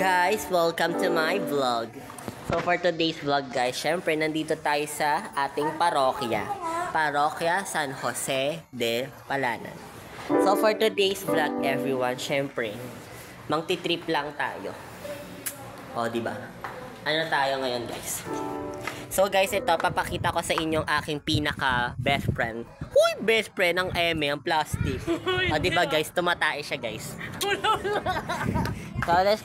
guys, welcome to my vlog. So for today's vlog guys, syempre nandito tayo sa ating parokya. Parokya San Jose de Palanan. So for today's vlog everyone, syempre mangti-trip lang tayo. O diba? Ano tayo ngayon guys? So guys, ito papakita ko sa inyong aking pinaka best friend. Huy, best friend ng eme, ang plastic. O diba guys, tumatae siya guys. So let's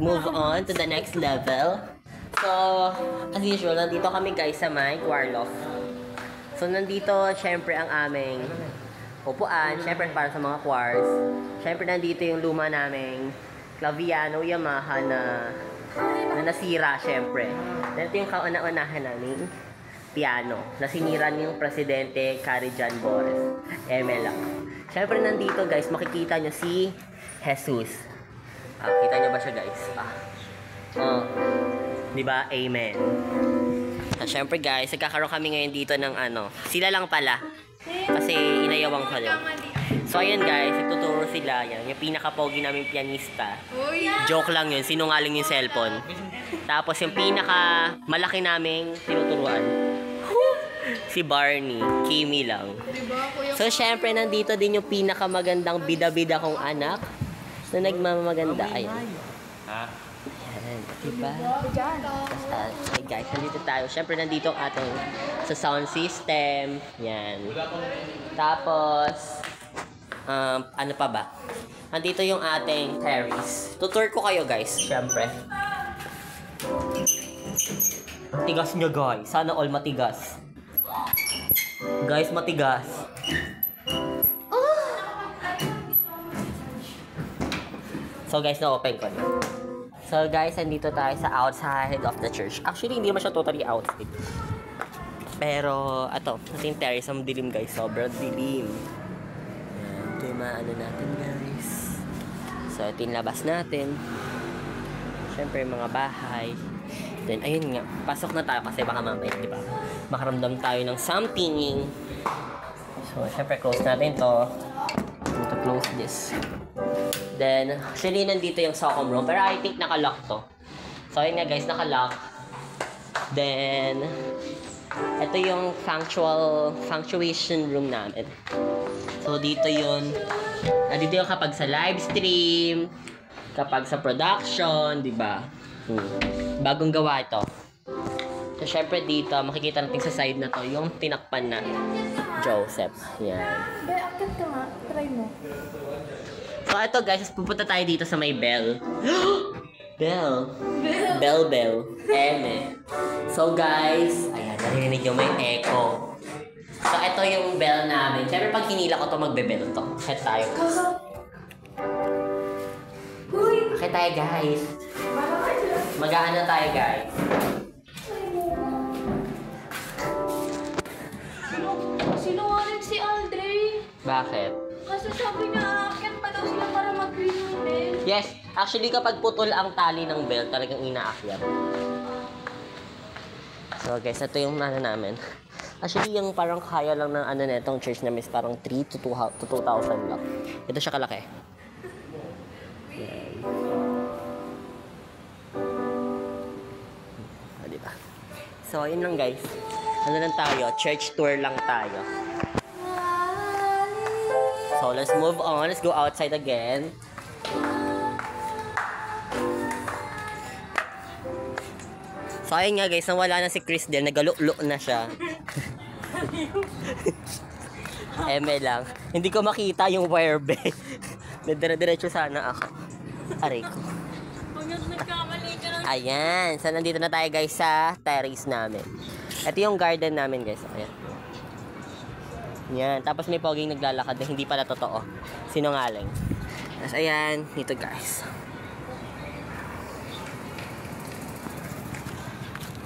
move on to the next level. So, as usual, nandito kami guys sa may Warlock. So nandito, syempre ang aming upuan, syempre para sa mga choirs. Syempre nandito yung luma naming Claviano Yamaha na nasira syempre. Nandito yung kauna-unahan naming piano na sinira ni yung presidente Carijan Boris. Eme lang. Syempre nandito guys, makikita nyo si Jesus. Kita nyo ba siya guys? Diba? Amen. Syempre guys, nagkakaroon kami ngayon dito ng ano. Sila lang pala. Kasi inayawang ko lang. So ayan guys, ituturo sila. Yan, yung pinaka-pogi namin pianista. Joke lang yun, sinungaling yung cellphone. Tapos yung pinaka-malaki naming tinuturuan. Si Barney, Kimi lang. So syempre nandito din yung pinaka-magandang bida-bida kong anak. So nagmamaganda. Ayan. Ayan. Diba? Okay guys, nandito tayo. Siyempre nandito ang ating sa sound system. Yan. Tapos, ano pa ba? Nandito yung ating terrace. Tutur ko kayo guys, siyempre. Matigas nyo guys. Sana all matigas. Guys, matigas. So guys, na-open ko na. So guys, nandito tayo sa outside of the church. Actually, hindi naman siya totally outside. Pero, ito yung terrace, ang dilim guys. Sobrang dilim. Yan, ito yung ano natin guys. So, ito yung labas natin. Siyempre, mga bahay. Then, ayun nga. Pasok na tayo kasi baka mamaya, di ba? Makaramdam tayo ng something. So, siyempre, close natin to. To close this. Then, actually, nandito yung Socom room. Pero I think naka-lock to. So, ayun nga guys, naka-lock. Then, ito yung punctuation room namin. So, dito yun. Dito yung kapag sa live stream, kapag sa production, di ba? Bagong gawa ito. So, syempre dito, makikita natin sa side na to, yung tinakpan na Joseph. Yan. Akit ka nga. Try mo. So, ito guys, pupunta tayo dito sa may bell. Bell. Eme. So, guys, ayan, narinig yung may echo. So, ito yung bell namin. Siyempre, pag hinila ko to, magbe-bell to. Akit tayo. Akit tayo, guys. Mag-aano tayo, guys. Sinungaling si Aldre. Bakit? Kasi sabi niya, akit pa daw sila para mag-green yung bell. Yes, actually kapag putol ang tali ng bell, talagang inaakyat. So guys, ito yung ano namin. Actually yung parang kaya lang ng ano na itong church namin is parang 3 to 2,000 lang. Ito siya kalaki. Yan. Diba? So yun lang guys. Ano lang tayo? Church tour lang tayo. So, let's move on. Let's go outside again. So, ayun nga guys, nawala na si Chris din. Nagalulo na siya. Eme lang. Hindi ko makita yung wire bed. Nadira-diretso sana ako. Aray ko. Ayan. So, nandito na tayo guys sa terrace namin. Ito yung garden namin guys. Ayan. Yan. Tapos may poging naglalakad na hindi pala totoo. Sinungaling. Tapos ayan. Dito guys.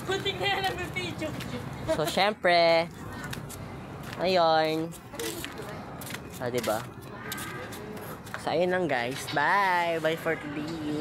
Kunting na yan nag-video. So, syempre. Ayun. Diba? So, ayun lang guys. Bye. Bye for today.